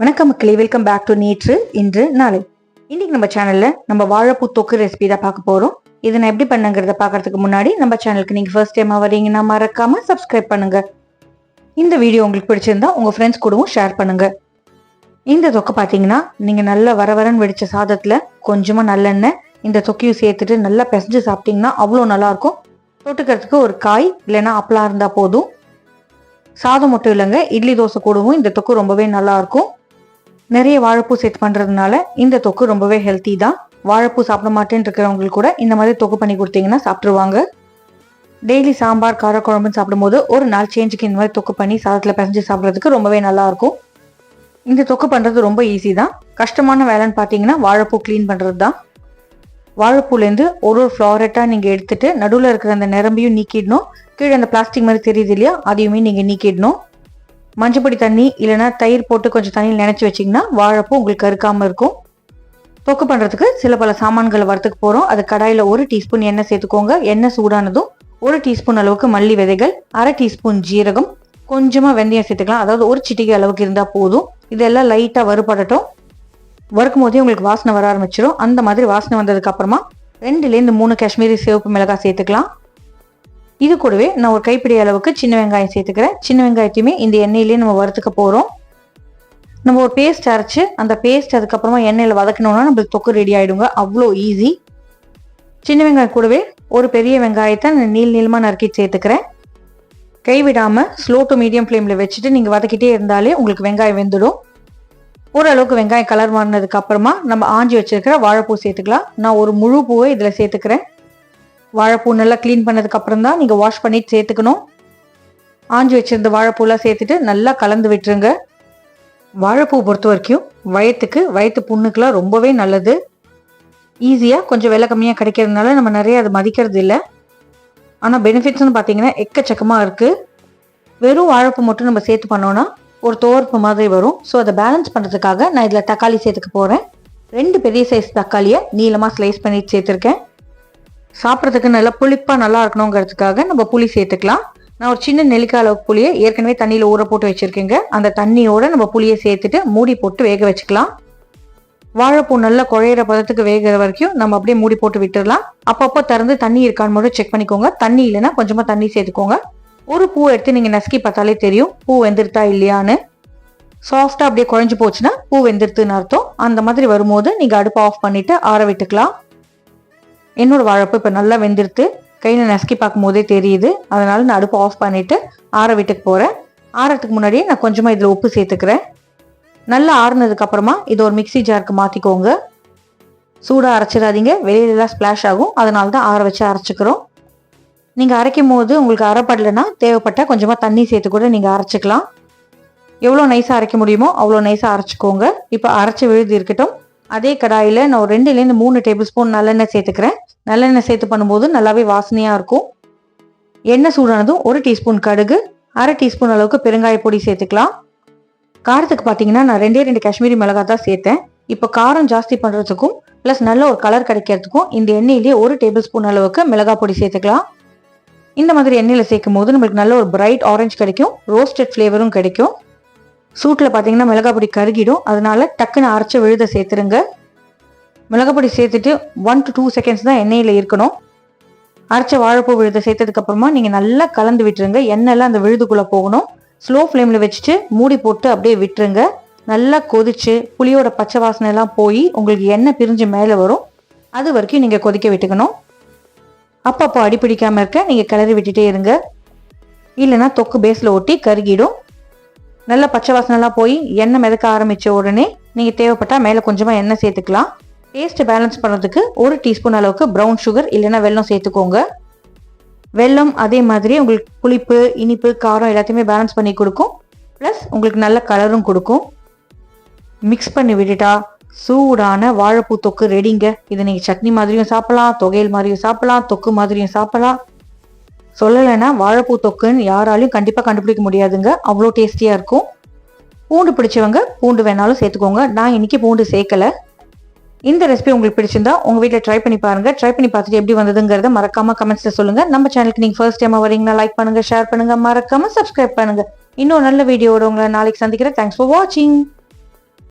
வணக்கம் மக்களே, welcome back to நேற்று இன்று நாளை. இன்னைக்கு நம்ம சேனல்ல நம்ம வாழைப்பூ தொக்கு ரெசிபி தான் பார்க்க போறோம். இதை நான் எப்படி பண்ணுங்கிறத பார்க்கறதுக்கு முன்னாடி நம்ம சேனலுக்கு நீங்க ஃபர்ஸ்ட் டைமா வரீங்கன்னா மறக்காம சப்ஸ்கிரைப் பண்ணுங்க. இந்த வீடியோ உங்களுக்கு பிடிச்சிருந்தா உங்க ஃப்ரெண்ட்ஸ் கூடவும் ஷேர் பண்ணுங்க. இந்த தொக்கு பார்த்தீங்கன்னா நீங்க நல்லா வரவரன்னு வெடிச்ச சாதத்துல கொஞ்சமா நல்லெண்ணெய் இந்த தொக்கையும் சேர்த்துட்டு நல்லா பிசைஞ்சு சாப்பிட்டீங்கன்னா அவ்வளோ நல்லா இருக்கும். தொட்டுக்கிறதுக்கு ஒரு காய் இல்லைன்னா அப்பளம் இருந்தா போதும். சாதம் மட்டும் இல்லைங்க, இட்லி தோசை கூடவும் இந்த தொக்கு ரொம்பவே நல்லா இருக்கும். நிறைய வாழைப்பூ சேர்த்து பண்றதுனால இந்த தொக்கு ரொம்பவே ஹெல்த்தி தான். வாழைப்பூ சாப்பிட மாட்டேன்னு இருக்கிறவங்களுக்கு கூட இந்த மாதிரி தொக்கு பண்ணி கொடுத்தீங்கன்னா சாப்பிடுவாங்க. டெய்லி சாம்பார் காரக்குழம்புன்னு சாப்பிடும்போது ஒரு நாள் சேஞ்சுக்கு இந்த மாதிரி தொக்கு பண்ணி சாதத்துல பிசைஞ்சு சாப்பிட்றதுக்கு ரொம்பவே நல்லா இருக்கும். இந்த தொக்கு பண்றது ரொம்ப ஈஸி தான். கஷ்டமான வேலைன்னு பார்த்தீங்கன்னா வாழைப்பூ கிளீன் பண்றது தான். வாழைப்பூலேருந்து ஒரு ஃப்ளாரெட்டா நீங்க எடுத்துட்டு நடுவில் இருக்கிற அந்த நிரம்பியும் நீக்கிடணும். கீழே அந்த பிளாஸ்டிக் மாதிரி தெரியுது இல்லையா, அதையுமே நீங்க நீக்கிடணும். மஞ்சப்பொடி தண்ணி இல்லைன்னா தயிர் போட்டு கொஞ்சம் தண்ணியில் நினைச்சு வச்சிங்கன்னா வாழைப்பூ உங்களுக்கு கருக்காம இருக்கும். தொக்கு பண்ணுறதுக்கு சில பல சாமான்களை வறுத்துக்கு போகிறோம். அது கடாயில் 1 டீஸ்பூன் எண்ணெய் சேர்த்துக்கோங்க. எண்ணெய் சூடானதும் 1 டீஸ்பூன் அளவுக்கு மல்லி விதைகள், 1/2 டீஸ்பூன் ஜீரகம், கொஞ்சமாக வெந்தயம் சேர்த்துக்கலாம். அதாவது ஒரு சிட்டிகை அளவுக்கு இருந்தால் போதும். இதெல்லாம் லைட்டாக வறுபடட்டும். வறுக்கும் போதே உங்களுக்கு வாசனை வர ஆரம்பிச்சிடும். அந்த மாதிரி வாசனை வந்ததுக்கு அப்புறமா 2லேருந்து 3 காஷ்மீரி சிவப்பு மிளகாய் சேர்த்துக்கலாம். இது கூடவே நான் ஒரு கைப்பிடி அளவுக்கு சின்ன வெங்காயம் சேர்த்துக்கிறேன். சின்ன வெங்காயத்தையுமே இந்த எண்ணெயிலேயே நம்ம வறுத்துக்க போகிறோம். நம்ம ஒரு பேஸ்ட் அரைச்சு அந்த பேஸ்ட் அதுக்கப்புறமா எண்ணெயில் வதக்கணும்னா நம்மளுக்கு தொக்கு ரெடி ஆகிடுங்க. அவ்வளோ ஈஸி. சின்ன வெங்காயம் கூடவே ஒரு பெரிய வெங்காயத்தை நான் நீளமாக நறுக்கி சேர்த்துக்கிறேன். கைவிடாமல் ஸ்லோ டு மீடியம் ஃப்ளேமில் வச்சுட்டு நீங்கள் வதக்கிட்டே இருந்தாலே உங்களுக்கு வெங்காயம் வெந்துடும். ஓரளவுக்கு வெங்காயம் கலர் மாறினதுக்கு அப்புறமா நம்ம ஆஞ்சி வச்சிருக்கிற வாழைப்பூ சேர்த்துக்கலாம். நான் ஒரு முழு பூவை இதில் சேர்த்துக்கிறேன். வாழைப்பூ நல்லா க்ளீன் பண்ணதுக்கு அப்புறம் தான் நீங்கள் வாஷ் பண்ணிட்டு சேர்த்துக்கணும். ஆஞ்சி வச்சிருந்த வாழைப்பூலாம் சேர்த்துட்டு நல்லா கலந்து விட்டுருங்க. வாழைப்பூ பொறுத்த வரைக்கும் வயிற்று புண்ணுக்கெல்லாம் ரொம்பவே நல்லது. ஈஸியாக கொஞ்சம் விலை கம்மியாக கிடைக்கிறதுனால நம்ம நிறைய அதை மதிக்கிறது இல்லை. ஆனால் பெனிஃபிட்ஸ்னு பார்த்தீங்கன்னா எக்கச்சக்கமாக இருக்குது. வெறும் வாழைப்பூ மட்டும் நம்ம சேர்த்து பண்ணோன்னா ஒரு துவர்ப்பு மாதிரி வரும். ஸோ அதை பேலன்ஸ் பண்ணுறதுக்காக நான் இதில் தக்காளி சேர்த்துக்க போகிறேன். 2 பெரிய சைஸ் தக்காளியை நீளமாக ஸ்லைஸ் பண்ணிட்டு சேர்த்துருக்கேன். சாப்பிட்றதுக்கு நல்லா புளிப்பாக நல்லா இருக்கணுங்கிறதுக்காக நம்ம புளி சேர்த்துக்கலாம். நான் ஒரு சின்ன நெல்லிக்காய் அளவுக்கு புளியை ஏற்கனவே தண்ணியில் ஊற போட்டு வச்சுருக்கேங்க. அந்த தண்ணியோட நம்ம புளியை சேர்த்துட்டு மூடி போட்டு வேக வச்சுக்கலாம். வாழைப்பூ நல்லா குழையிற பதத்துக்கு வேகிற வரைக்கும் நம்ம அப்படியே மூடி போட்டு விட்டுடலாம். அப்பப்போ திறந்து தண்ணி இருக்கான்னு மட்டும் செக் பண்ணிக்கோங்க. தண்ணி இல்லைன்னா கொஞ்சமாக தண்ணி சேர்த்துக்கோங்க. ஒரு பூ எடுத்து நீங்கள் நசுக்கி பார்த்தாலே தெரியும் பூ வெந்துருத்தா இல்லையான்னு. சாஃப்டாக அப்படியே குழஞ்சி போச்சுன்னா பூ வெந்துருத்துன்னு அர்த்தம். அந்த மாதிரி வரும்போது நீங்கள் அடுப்பை ஆஃப் பண்ணிவிட்டு ஆற விட்டுக்கலாம். என்னோட வாழைப்பூ இப்போ நல்லா வெந்துருத்து. கையில் நசுக்கி பார்க்கும் போதே தெரியுது. அதனால நான் அடுப்பை ஆஃப் பண்ணிவிட்டு ஆற விட்டுக்கு போகிறேன். ஆறதுக்கு முன்னாடியே நான் கொஞ்சமாக இதில் உப்பு சேர்த்துக்கிறேன். நல்லா ஆறுனதுக்கு அப்புறமா இது ஒரு மிக்சி ஜாருக்கு மாற்றிக்கோங்க. சூடாக அரைச்சிடாதீங்க, வெளியிலலாம் ஸ்ப்ளாஷ் ஆகும். அதனால தான் ஆற வச்சு அரைச்சிக்கிறோம். நீங்கள் அரைக்கும் போது உங்களுக்கு அரைப்படலைன்னா தேவைப்பட்டால் கொஞ்சமாக தண்ணி சேர்த்து கூட நீங்கள் அரைச்சிக்கலாம். எவ்வளோ நைஸாக அரைக்க முடியுமோ அவ்வளோ நைஸாக அரைச்சிக்கோங்க. இப்போ அரைச்சி விழுது இருக்கட்டும். அதே கடாயில் நான் ஒரு 2லேருந்து 3 டேபிள் ஸ்பூன் நல்லெண்ணெய் சேர்த்துக்கிறேன். நல்லெண்ணெய் சேர்த்து பண்ணும்போது நல்லாவே வாசனையாக இருக்கும். எண்ணெய் சூடானதும் 1 டீஸ்பூன் கடுகு, 1/2 டீஸ்பூன் அளவுக்கு பெருங்காய பொடி சேர்த்துக்கலாம். காரத்துக்கு பார்த்தீங்கன்னா நான் 2 காஷ்மீரி மிளகாய் தான் சேர்த்தேன். இப்போ காரம் ஜாஸ்தி பண்ணுறதுக்கும் ப்ளஸ் நல்ல ஒரு கலர் கிடைக்கிறதுக்கும் இந்த எண்ணெயிலேயே 1 டேபிள் ஸ்பூன் அளவுக்கு மிளகாய் பொடி சேர்த்துக்கலாம். இந்த மாதிரி எண்ணெயில் சேர்க்கும் போது நம்மளுக்கு நல்ல ஒரு பிரைட் ஆரஞ்சு கிடைக்கும், ரோஸ்டட் ஃப்ளேவரும் கிடைக்கும். சூட்டில் பார்த்தீங்கன்னா மிளகாய் பொடி கருகிடும். அதனால டக்குன்னு அரைச்ச விழுத சேர்த்துருங்க. மிளகாய் பொடி சேர்த்துட்டு 1 to 2 செகண்ட்ஸ் தான் எண்ணெயில் இருக்கணும். அரைச்ச வாழைப்பூ விழுத சேர்த்ததுக்கு அப்புறமா நீங்கள் நல்லா கலந்து விட்டுருங்க. எண்ணெய்லாம் அந்த விழுதுக்குள்ளே போகணும். ஸ்லோ ஃப்ளேமில் வச்சுட்டு மூடி போட்டு அப்படியே விட்டுருங்க. நல்லா கொதிச்சு புளியோட பச்சை வாசனை எல்லாம் போய் உங்களுக்கு எண்ணெய் பிரிஞ்சு மேலே வரும். அது வரைக்கும் நீங்கள் கொதிக்க விட்டுக்கணும். அப்பப்போ அடிப்பிடிக்காமல் இருக்க நீங்கள் கிளறி விட்டுட்டே இருங்க. இல்லைன்னா தொக்கு பேஸில் ஒட்டி கருகிடும். நல்லா பச்சை வாசனைலாம் போய் எண்ணெய் மிதக்க ஆரம்பித்த உடனே நீங்கள் தேவைப்பட்டால் மேலே கொஞ்சமாக எண்ணெய் சேர்த்துக்கலாம். டேஸ்ட்டை பேலன்ஸ் பண்ணுறதுக்கு 1 டீஸ்பூன் அளவுக்கு ப்ரௌன் சுகர் இல்லைன்னா வெல்லம் சேர்த்துக்கோங்க. வெல்லம் அதே மாதிரி உங்களுக்கு புளிப்பு, இனிப்பு, காரம் எல்லாத்தையுமே பேலன்ஸ் பண்ணி கொடுக்கும். ப்ளஸ் உங்களுக்கு நல்ல கலரும் கொடுக்கும். மிக்ஸ் பண்ணி விட்டுட்டா சூடான வாழைப்பூ தொக்கு ரெடிங்க. இதை நீங்கள் சட்னி மாதிரியும் சாப்பிடலாம், தொகையல் மாதிரியும் சாப்பிடலாம், தொக்கு மாதிரியும் சாப்பிடலாம். சொல்லலைன்னா வாழைப்பூ தொக்குன்னு யாராலையும் கண்டிப்பாக கண்டுபிடிக்க முடியாதுங்க. அவ்வளோ டேஸ்டியாக இருக்கும். பூண்டு பிடிச்சவங்க பூண்டு வேணாலும் சேர்த்துக்கோங்க. நான் இன்னைக்கு பூண்டு சேர்க்கலை. இந்த ரெசிபி உங்களுக்கு பிடிச்சிருந்தா உங்கள் வீட்டில் ட்ரை பண்ணி பாருங்கள். ட்ரை பண்ணி பார்த்துட்டு எப்படி வந்ததுங்கிறத மறக்காமல் கமெண்ட்ஸில் சொல்லுங்கள். நம்ம சேனலுக்கு நீங்கள் ஃபர்ஸ்ட் டைமாக வரீங்கன்னா லைக் பண்ணுங்கள், ஷேர் பண்ணுங்கள், மறக்காமல் சப்ஸ்கிரைப் பண்ணுங்கள். இன்னொரு நல்ல வீடியோட உங்களை நாளைக்கு சந்திக்கிறேன். தேங்க்ஸ் ஃபார் வாட்சிங்.